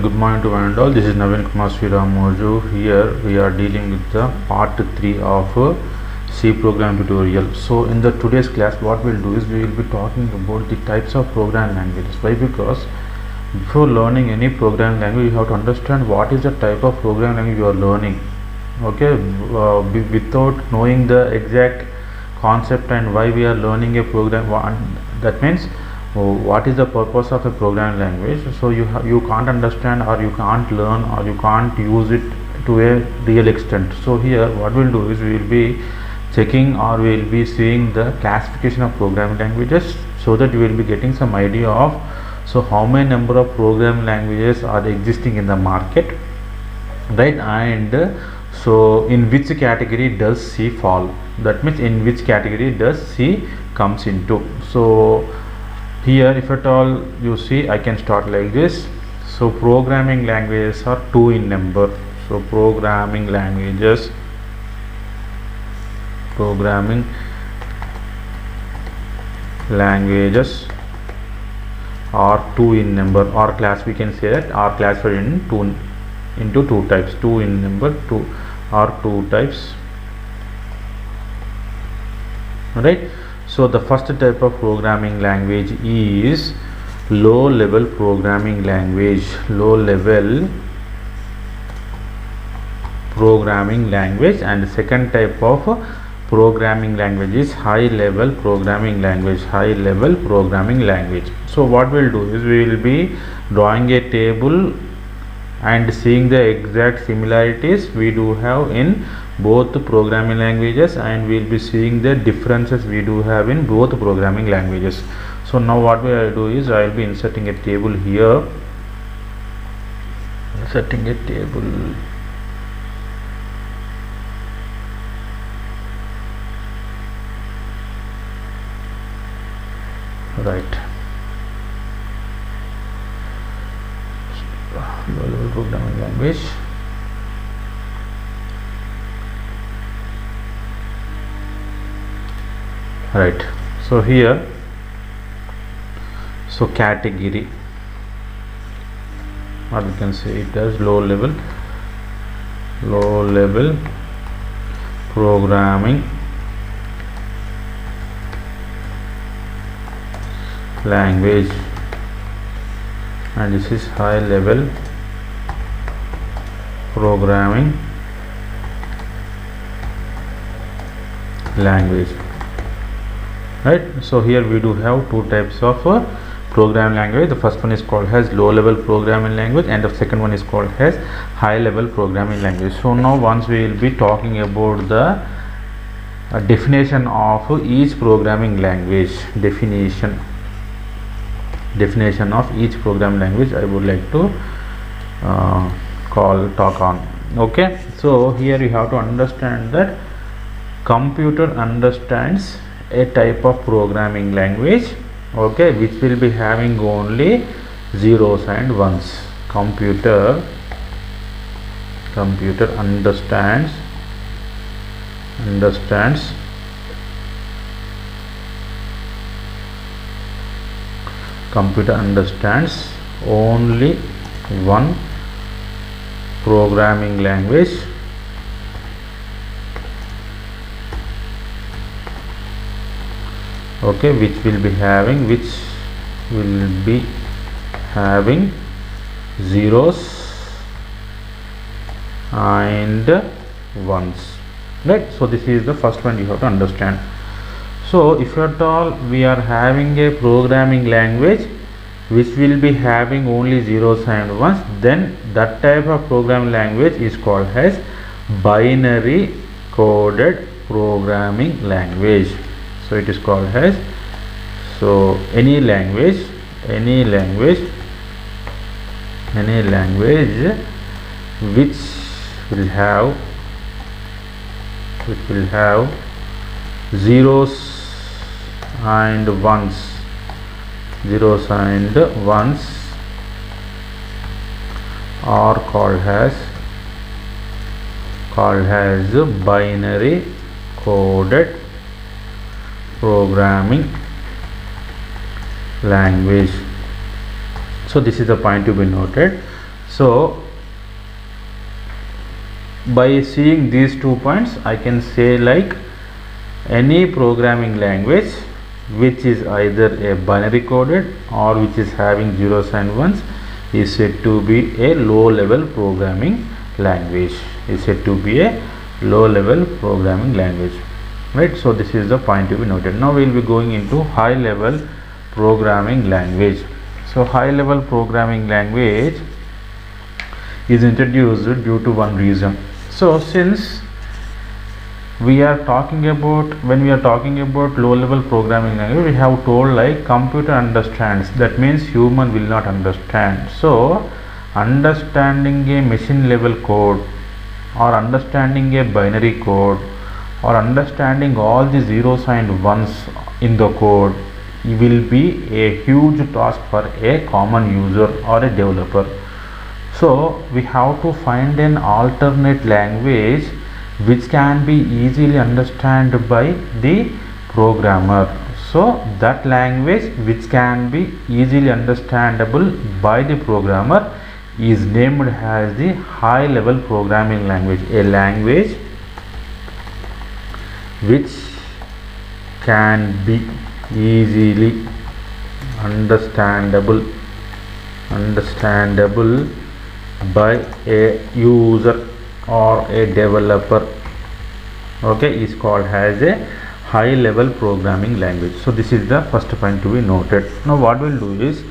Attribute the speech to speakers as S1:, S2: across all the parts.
S1: Good morning to one and all. This is Naveen Kumar Sriram Mojo. Here we are dealing with the part 3 of C program tutorial. So in the today's class, what we'll do is we will be talking about the types of program languages. Why? Because before learning any program language, you have to understand what is the type of program language you are learning. Okay, without knowing the exact concept and why we are learning a program, that means what is the purpose of a programming language. So you can't understand, or you can't learn, or you can't use it to a real extent. So here what we'll do is we will be checking, or we will be seeing the classification of programming languages, so that you will be getting some idea of how many number of programming languages are existing in the market, right? And so in which category does C fall, that means in which category does C comes into. So here, if at all you see, I can start like this. So programming languages are 2 in number. So programming languages are 2 in number, or class, we can say that are classified into two types. 2 in number, 2 are 2 types, right? So the first type of programming language is low level programming language. And the second type of programming language is high level programming language. So what we'll do is we will be drawing a table and seeing the exact similarities we do have in both programming languages, and we will be seeing the differences we do have in both programming languages. So now what we will do is I will be inserting a table here. Right. Low level programming language. Right. So here, so category, or we can say it as low level programming language, and this is high level programming language, right? So here we do have 2 types of programming language. The first one is called as low level programming language, and the second one is called as high level programming language. So now once we will be talking about the definition of each programming language, definition of each programming language, I would like to talk on. Okay, so here you have to understand that computer understands a type of programming language, okay, which will be having only zeros and ones. Computer understands only one programming language, okay, which will be having zeros and ones, right? So this is the first one you have to understand. So if at all we are having a programming language which will be having only zeros and ones, then that type of programming language is called as binary coded programming language. So it is called as, so any language which will have zeros and ones are called as binary coded programming language. So this is the point to be noted. So by seeing these 2 points, I can say like any programming language which is either a binary coded or which is having zeros and ones is said to be a low level programming language, right? So this is the point to be noted. Now we will be going into high level programming language. So high level programming language is introduced due to one reason. So since we are talking about, when we are talking about low level programming language, we have told like computer understands, that means human will not understand. So understanding a machine level code or understanding a binary code or understanding all the zeros and ones in the code will be a huge task for a common user or a developer. So we have to find an alternate language which can be easily understood by the programmer. So that language which can be easily understandable by the programmer is named as the high level programming language, a language which can be easily understandable by a user or a developer, okay, is called as a high level programming language. So this is the first point to be noted. Now what we'll do is,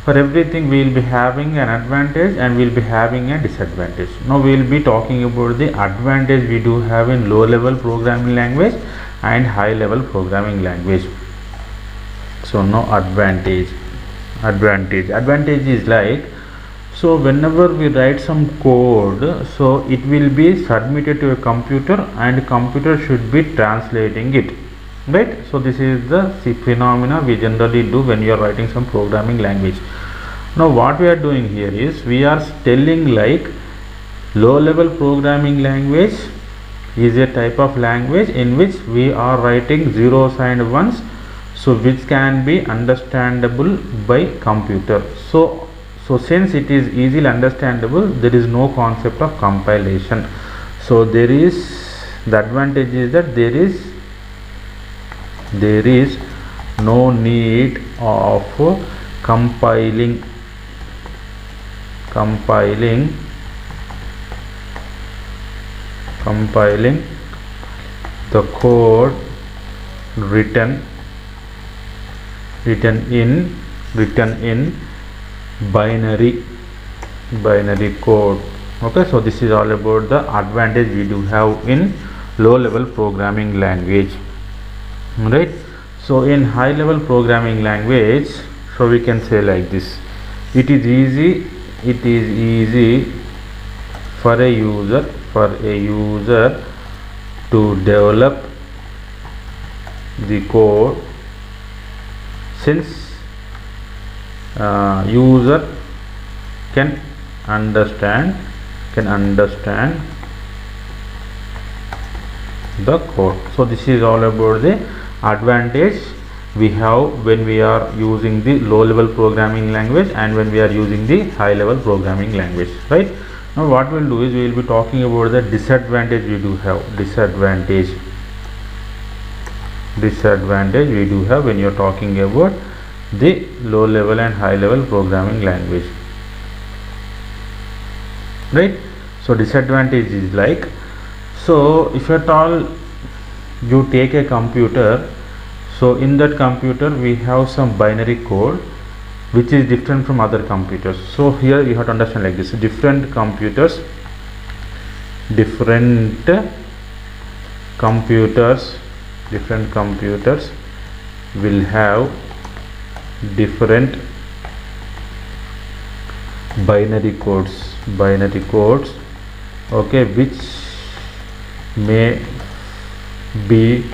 S1: for everything we will be having an advantage and we will be having a disadvantage. Now we will be talking about the advantage we do have in low level programming language and high level programming language. So now advantage is like, so whenever we write some code, so it will be submitted to a computer and computer should be translating it, right? So this is the phenomena we generally do when you are writing some programming language. Now what we are doing here is, we are telling like low level programming language is a type of language in which we are writing zeros and ones, so which can be understandable by computer. So since it is easily understandable, there is no concept of compilation. So there is, the advantage is that there is no need of compiling the code written in binary code. Okay, so this is all about the advantage we do have in low level programming language, right? So in high level programming language, so we can say like this: it is easy for a user to develop the code, since user can understand the code. So this is all about the advantage we have when we are using the low level programming language and when we are using the high level programming language, right? Now what we'll do is, we will be talking about the disadvantage we do have. Disadvantage we do have when you are talking about the low level and high level programming language, right? So disadvantage is like, so if at all you take a computer, so in that computer we have some binary code which is different from other computers. So here you have to understand like this: different computers will have different binary codes, okay, which may be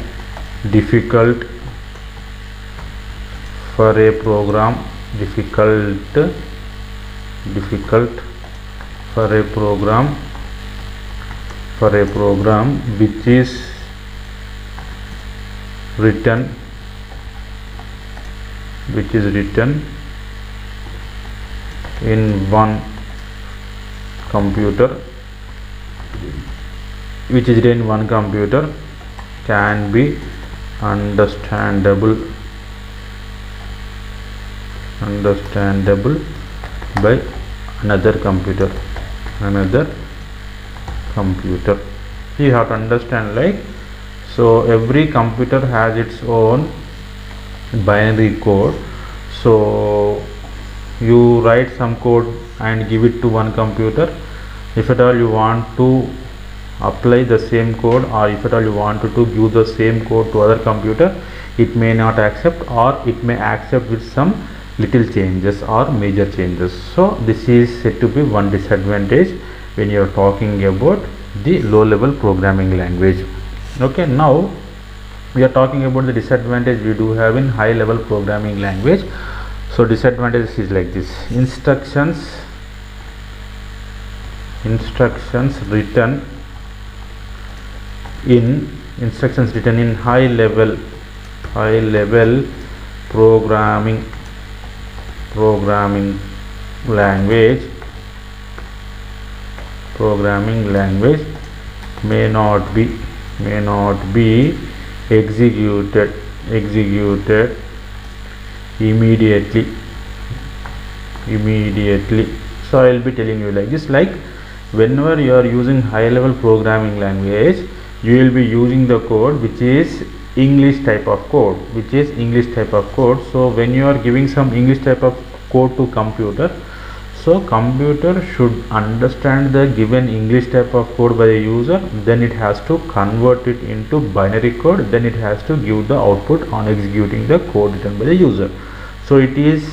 S1: difficult for a program, which is written in one computer which is written in one computer can be understandable by another computer. You have to understand, like, so every computer has its own binary code. So you write some code and give it to one computer. If at all you want to apply the same code, or if at all you want to give the same code to other computer, it may not accept, or it may accept with some little changes or major changes. So this is said to be one disadvantage when you are talking about the low level programming language. Okay, now we are talking about the disadvantage we do have in high level programming language. So disadvantages is like this: instructions written in high level programming language may not be executed immediately. So I will be telling you like this, like whenever you are using high level programming language, you will be using the code which is English type of code. So when you are giving some English type of code to computer, so computer should understand the given English type of code by the user, then it has to convert it into binary code, then it has to give the output on executing the code written by the user. So it is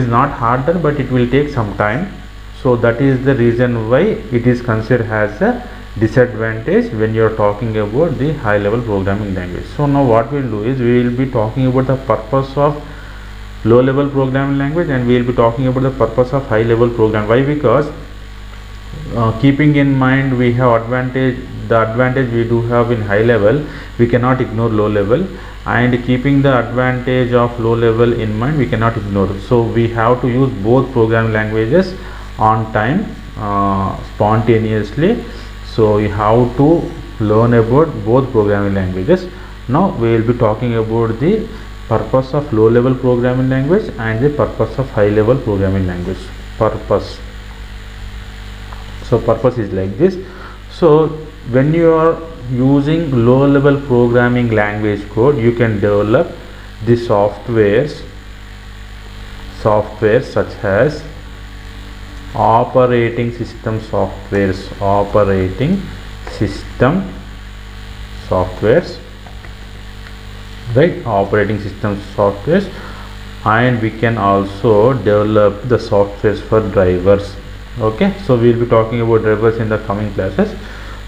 S1: not harder, but it will take some time. So that is the reason why it is considered as a disadvantage when you are talking about the high level programming language. So now what we will do is, we will be talking about the purpose of low level programming language, and we will be talking about the purpose of high level program. Why? Because keeping in mind we have the advantage we do have in high level, we cannot ignore low level, and keeping the advantage of low level in mind, we cannot ignore. So we have to use both programming languages on time, spontaneously. So you have to learn about both programming languages. Now we will be talking about the purpose of low level programming language and the purpose of high level programming language. Purpose is like this. So when you are using low level programming language code, you can develop the softwares such as operating system softwares, and we can also develop the softwares for drivers. Okay, so we will be talking about drivers in the coming classes.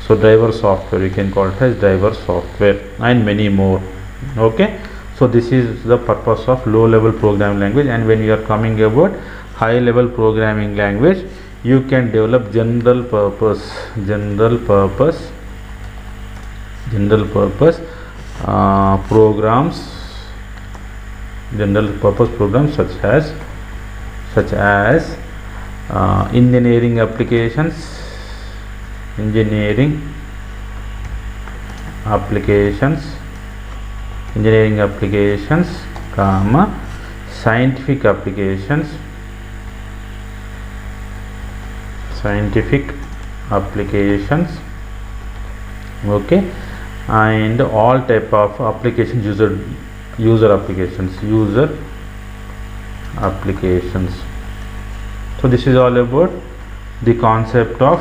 S1: So driver software, you can call it as driver software, and many more. Okay, so this is the purpose of low level programming language. And when you are coming about high level programming language, you can develop general purpose programs such as engineering applications, scientific applications, okay, and all type of applications, user applications. So this is all about the concept of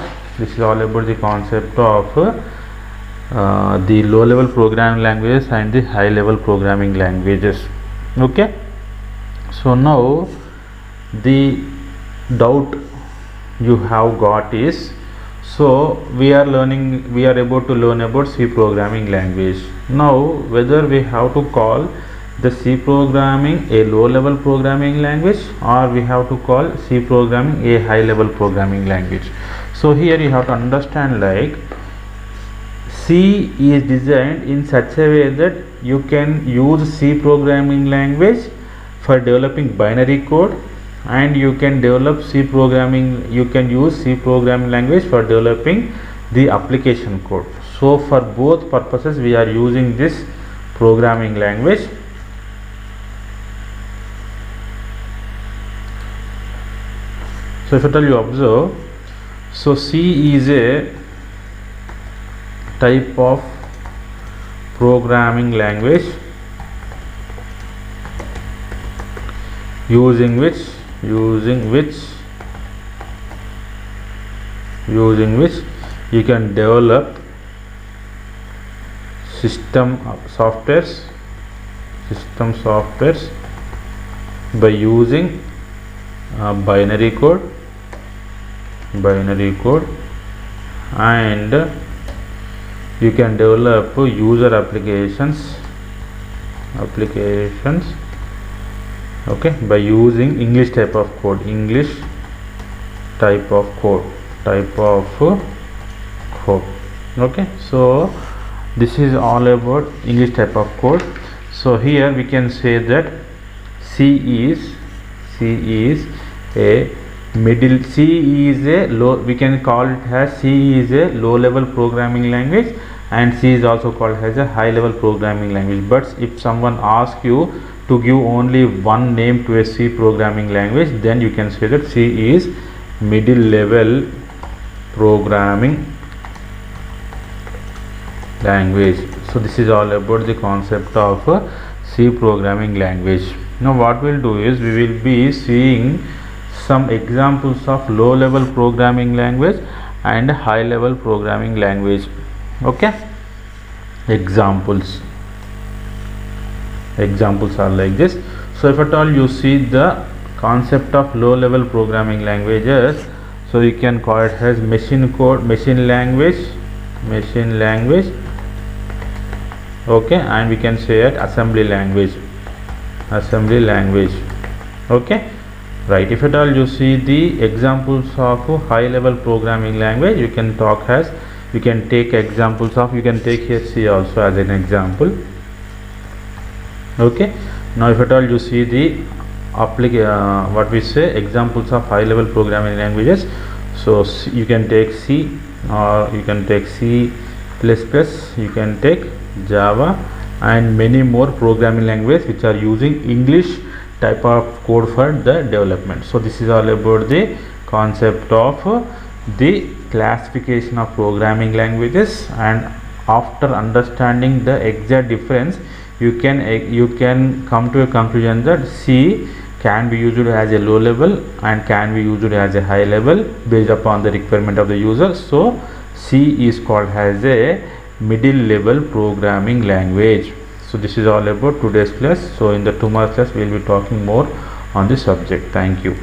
S1: the low level programming languages and the high level programming languages. Okay, so now the doubt you have got is, so we are about to learn about C programming language. Now whether we have to call the C programming a low level programming language, or we have to call C programming a high level programming language. So here you have to understand, like, C is designed in such a way that you can use C programming language for developing binary code, and you can develop C programming, you can use C programming language for developing the application code. So for both purposes we are using this programming language. So if at all you observe, so C is a type of programming language using which you can develop system softwares by using binary code, and you can develop user applications, okay, by using English type of code, okay. So this is all about English type of code. So here we can say that C is a low, we can call it as C is a low level programming language, and C is also called as a high level programming language. But if someone asks you to give only one name to a C programming language, then you can say that C is middle level programming language. So this is all about the concept of C programming language. Now what we'll do is we will be seeing some examples of low level programming language and high level programming language. Okay, examples are like this. So if at all you see the concept of low level programming languages, so you can call it as machine language, okay, and we can say it assembly language, okay, right. If at all you see the examples of high level programming language, you can take examples of, you can take here C also as an example, okay. Now if at all you see the examples of high level programming languages, so you can take C, or you can take C++, you can take Java, and many more programming languages which are using English type of code for the development. So this is all about the concept of the classification of programming languages, and after understanding the exact difference, you can come to a conclusion that C can be used as a low level and can be used as a high level based upon the requirement of the user. So C is called as a middle level programming language. So this is all about today's class. So in the tomorrow's class we will be talking more on this subject. Thank you.